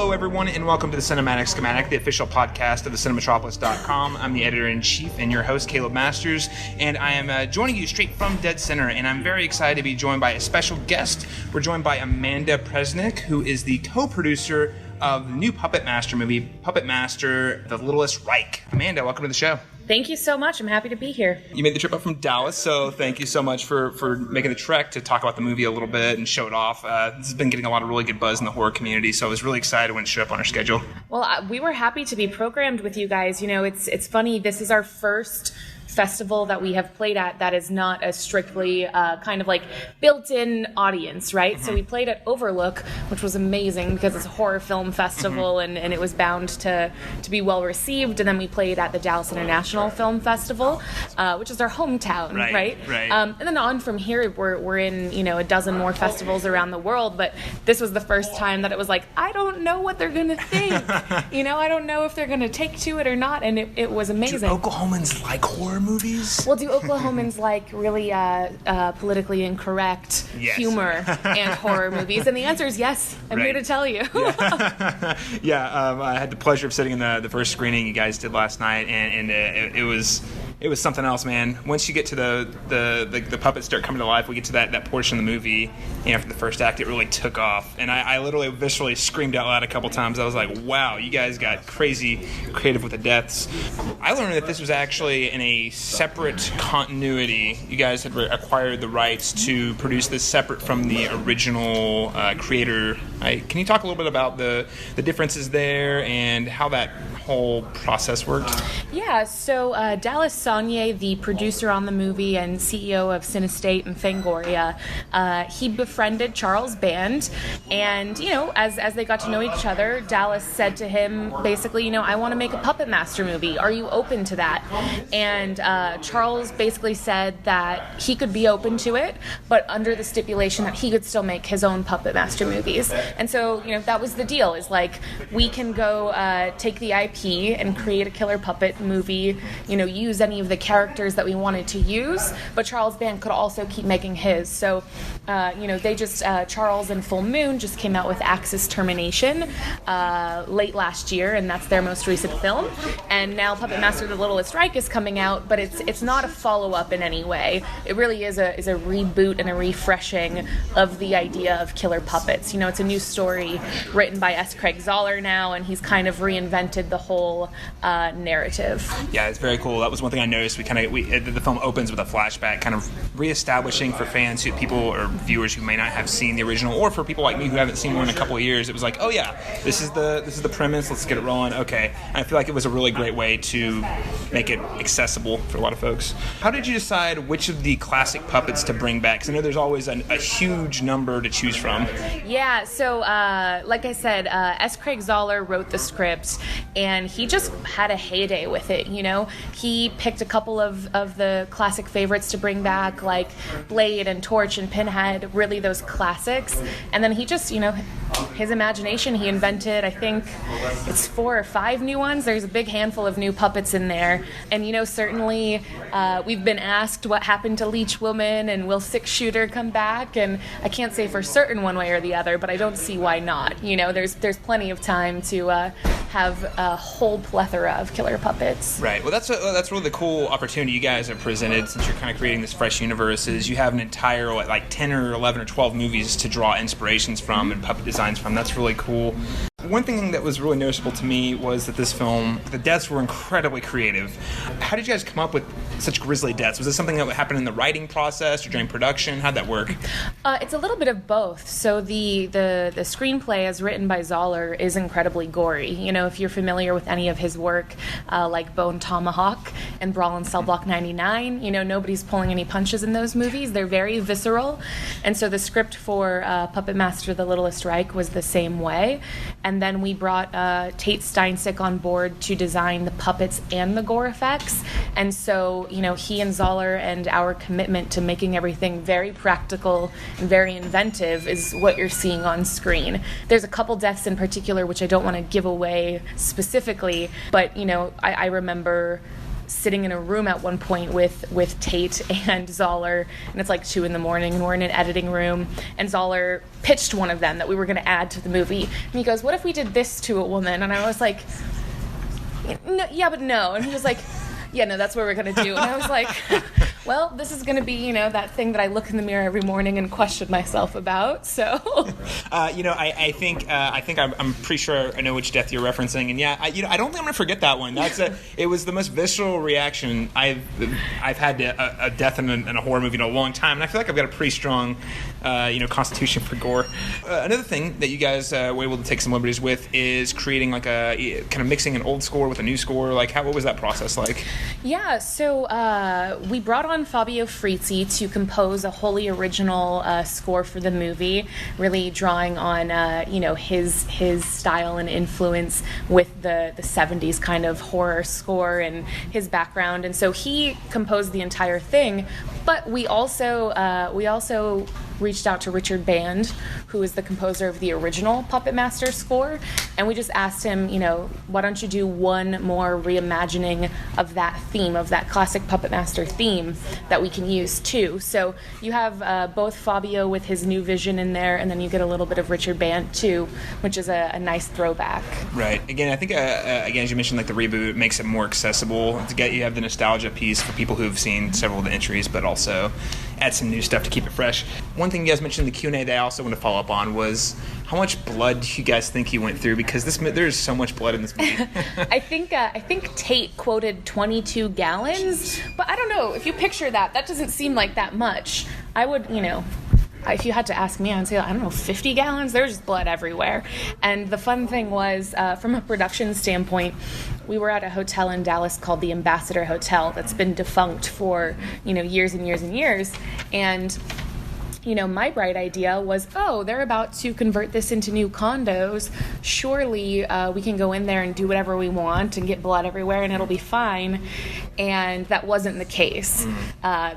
Hello, everyone, and welcome to the Cinematic Schematic, the official podcast of thecinematropolis.com. I'm the editor-in-chief and your host, Caleb Masters, and I am joining you straight from deadCenter, and I'm very excited to be joined by a special guest. We're joined by Amanda Presmyk, who is the co-producer of the new Puppet Master movie, Puppet Master, The Littlest, Reich. Amanda, welcome to the show. Thank you so much. I'm happy to be here. You made the trip up from Dallas, so thank you so much for making the trek to talk about the movie a little bit and show it off. This has been getting a lot of really good buzz in the horror community, so I was really excited when it showed up on our schedule. Well, we were happy to be programmed with you guys. You know, it's funny. This is our first festival that we have played at that is not a strictly kind of like built-in audience, right? Mm-hmm. So we played at Overlook, which was amazing because it's a horror film festival, mm-hmm. and it was bound to be well received. And then we played at the Dallas International Film Festival, which is our hometown, right? And then on from here, we're in a dozen more festivals around the world. But this was the first time that it was like, I don't know what they're gonna think. I don't know if they're gonna take to it or not. And it was amazing. Do Oklahomans like horror movies? Well, do Oklahomans like really politically incorrect humor and horror movies? And the answer is yes. I'm here to tell you. I had the pleasure of sitting in the first screening you guys did last night, and it was something else, man. Once you get to the puppets start coming to life, we get to that portion of the movie, after the first act, it really took off. And I literally visually screamed out loud a couple times. I was like, wow, you guys got crazy creative with the deaths. I learned that this was actually in a separate continuity. You guys had acquired the rights to produce this separate from the original creator. Can you talk a little bit about the differences there and how that whole process worked? Yeah, so Dallas Saunier, the producer on the movie and CEO of Cinestate and Fangoria, he befriended Charles Band, and as they got to know each other, Dallas said to him basically, I want to make a Puppet Master movie. Are you open to that? And Charles basically said that he could be open to it, but under the stipulation that he could still make his own Puppet Master movies. And so that was the deal. Is like, we can go take the IP and create a killer puppet movie, use any of the characters that we wanted to use, but Charles Band could also keep making his. So, they just, Charles and Full Moon just came out with Axis Termination late last year, and that's their most recent film. And now Puppet Master The Littlest Reich is coming out, but it's not a follow-up in any way. It really is a reboot and a refreshing of the idea of killer puppets. It's a new story written by S. Craig Zoller now, and he's kind of reinvented the whole narrative. Yeah, it's very cool. That was one thing I noticed. The film opens with a flashback, kind of reestablishing for fans, people or viewers who may not have seen the original, or for people like me who haven't seen one in a couple of years. It was like, oh yeah, this is the premise. Let's get it rolling. Okay, and I feel like it was a really great way to make it accessible for a lot of folks. How did you decide which of the classic puppets to bring back? Because I know there's always a huge number to choose from. Yeah, so like I said, S. Craig Zoller wrote the script, and he just had a heyday with it. He picked a couple of the classic favorites to bring back, like Blade and Torch and Pinhead, really those classics. And then he just, his imagination, he invented, I think it's 4 or 5 new ones. There's a big handful of new puppets in there. And, certainly we've been asked what happened to Leech Woman and will Six Shooter come back? And I can't say for certain one way or the other, but I don't see why not. There's plenty of time to have a whole plethora of killer puppets. Right. Well, that's really the cool opportunity you guys have presented, since you're kind of creating this fresh universe, is you have an entire like 10 or 11 or 12 movies to draw inspirations from and puppet designs from. That's really cool. One thing that was really noticeable to me was that this film, the deaths were incredibly creative. How did you guys come up with such grisly deaths? Was this something that happened in the writing process or during production? How'd that work? It's a little bit of both. So the screenplay, as written by Zoller, is incredibly gory. If you're familiar with any of his work, like Bone Tomahawk and Brawl in Cell Block 99, nobody's pulling any punches in those movies. They're very visceral. And so the script for Puppet Master The Littlest Reich was the same way. And then we brought Tate Steinsick on board to design the puppets and the gore effects. And so, he and Zoller and our commitment to making everything very practical and very inventive is what you're seeing on screen. There's a couple deaths in particular which I don't want to give away specifically, but, I remember sitting in a room at one point with Tate and Zoller, and it's like 2 a.m, and we're in an editing room, and Zoller pitched one of them that we were going to add to the movie, and he goes, "What if we did this to a woman?" And I was like, "No, yeah, but no." And he was like, "Yeah, no, that's what we're going to do." And I was like, well, this is going to be, that thing that I look in the mirror every morning and question myself about. So, I think I'm pretty sure I know which death you're referencing, and yeah, I don't think I'm going to forget that one. It was the most visceral reaction I've had to a death in a horror movie in a long time, and I feel like I've got a pretty strong, constitution for gore. Another thing that you guys were able to take some liberties with is creating like a kind of mixing an old score with a new score. Like, what was that process like? Yeah, so we brought on Fabio Frizzi to compose a wholly original score for the movie, really drawing on his style and influence with the 70s kind of horror score and his background, and so he composed the entire thing. But we also reached out to Richard Band, who is the composer of the original Puppet Master score, and we just asked him, why don't you do one more reimagining of that theme, of that classic Puppet Master theme that we can use too. So you have both Fabio with his new vision in there, and then you get a little bit of Richard Band too, which is a nice throwback. Right. Again, I think, as you mentioned, like the reboot makes it more accessible. You have the nostalgia piece for people who've seen several of the entries, but also add some new stuff to keep it fresh. One thing you guys mentioned in the Q&A that I also want to follow up on was how much blood do you guys think you went through? Because there's so much blood in this movie. I think Tate quoted 22 gallons, but I don't know. If you picture that doesn't seem like that much. I would, if you had to ask me, I would say, 50 gallons? There's blood everywhere. And the fun thing was, from a production standpoint, we were at a hotel in Dallas called the Ambassador Hotel that's been defunct for, years and years and years. And my bright idea was, they're about to convert this into new condos. Surely we can go in there and do whatever we want and get blood everywhere and it'll be fine. And that wasn't the case.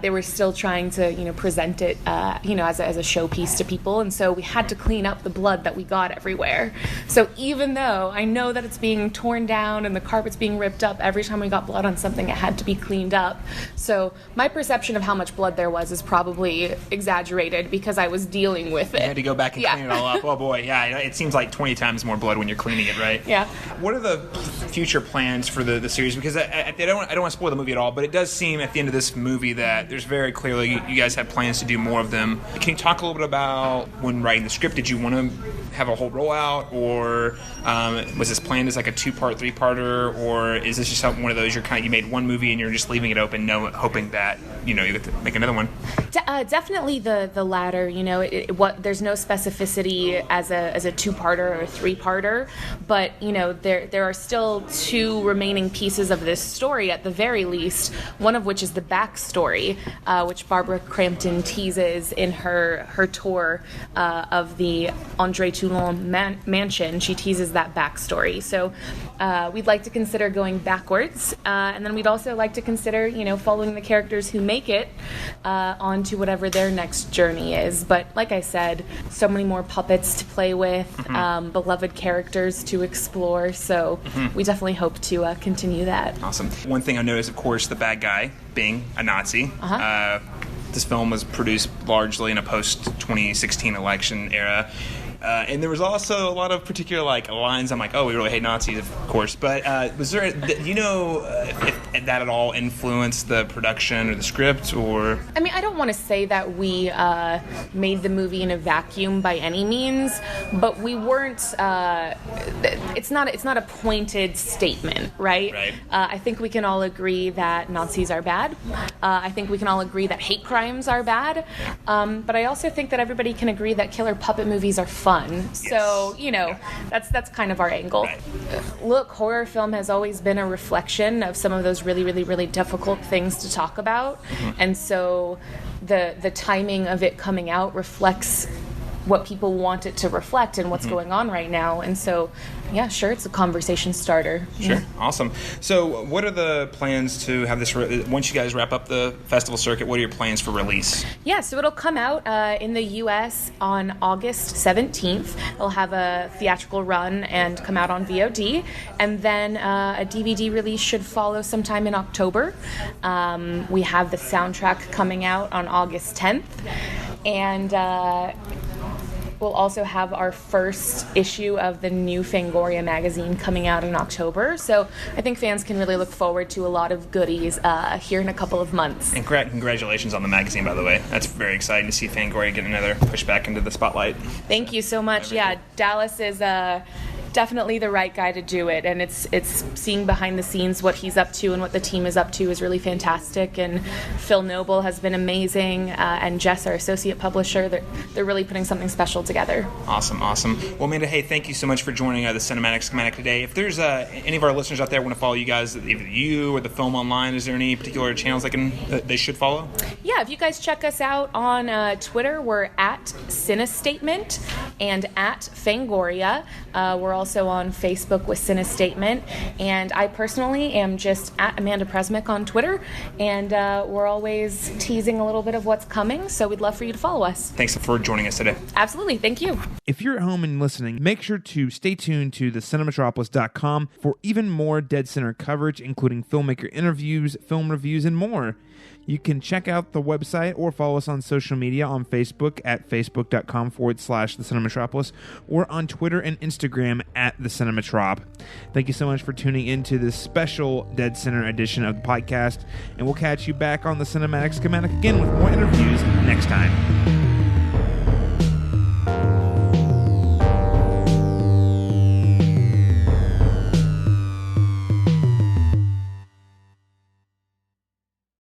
They were still trying to, present it, as a showpiece to people. And so we had to clean up the blood that we got everywhere. So even though I know that it's being torn down and the carpet's being ripped up, every time we got blood on something, it had to be cleaned up. So my perception of how much blood there was is probably exaggerated because I was dealing with it. You had to go back and clean it all up. Oh boy, yeah, it seems like 20 times more blood when you're cleaning it, right? Yeah. What are the future plans for the series? Because I don't want to spoil the movie at all, but it does seem at the end of this movie that there's very clearly you guys have plans to do more of them. Can you talk a little bit about when writing the script? Did you want to have a whole rollout, or was this planned as like a 2-part, 3-parter, or is this just one of those you made one movie and you're just leaving it open, hoping that you get to make another one? Definitely the latter. There's no specificity as a 2-parter or a 3-parter, but there are still 2 remaining pieces of this story at the very least. One of which is the backstory, which Barbara Crampton teases in her tour of the Andre Toulon mansion. She teases that backstory. So we'd like to consider going backwards, and then we'd also like to consider following the characters who make it onto whatever their next journey is. But like I said, so many more puppets to play with, beloved characters to explore, so we definitely hope to continue that. Awesome. One thing I noticed, of course, the bad guy being a Nazi. This film was produced largely in a post-2016 election era. And there was also a lot of particular lines. I'm like, we really hate Nazis, of course. But was there, if that at all influenced the production or the script, or? I mean, I don't want to say that we made the movie in a vacuum by any means, but we weren't. It's not a pointed statement, right? Right. I think we can all agree that Nazis are bad. I think we can all agree that hate crimes are bad. But I also think that everybody can agree that killer puppet movies are fun. So, that's kind of our angle. Right. Look, horror film has always been a reflection of some of those really, really, really difficult things to talk about. And so the timing of it coming out reflects what people want it to reflect and what's going on right now. And so, yeah, sure, it's a conversation starter. Sure. Awesome. So what are the plans to have this, once you guys wrap up the festival circuit, what are your plans for release? Yeah, so it'll come out in the U.S. on August 17th. It'll have a theatrical run and come out on VOD. And then a DVD release should follow sometime in October. We have the soundtrack coming out on August 10th. And we'll also have our first issue of the new Fangoria magazine coming out in October. So I think fans can really look forward to a lot of goodies here in a couple of months. And congratulations on the magazine, by the way. That's very exciting to see Fangoria get another push back into the spotlight. Thank you so much. Yeah, Dallas is definitely the right guy to do it, and it's seeing behind the scenes what he's up to and what the team is up to is really fantastic. And Phil Noble has been amazing, and Jess, our associate publisher, they're really putting something special together. Awesome. Well, Amanda, hey, thank you so much for joining the Cinematic Schematic today. If there's any of our listeners out there want to follow you guys, either you or the film online, is there any particular channels they should follow? Yeah, if you guys check us out on Twitter, we're at Cinestatement and at Fangoria. We're also on Facebook with Cinestatement, and I personally am just at Amanda Presmyk on Twitter, and we're always teasing a little bit of what's coming, so we'd love for you to follow us. Thanks for joining us today. Absolutely, thank you. If you're at home and listening, make sure to stay tuned to thecinematropolis.com for even more Dead Center coverage, including filmmaker interviews, film reviews, and more. You can check out the website or follow us on social media on Facebook at facebook.com/thecinematropolis or on Twitter and Instagram at thecinematrop. Thank you so much for tuning into this special Dead Center edition of the podcast, and we'll catch you back on the Cinematic Schematic again with more interviews next time.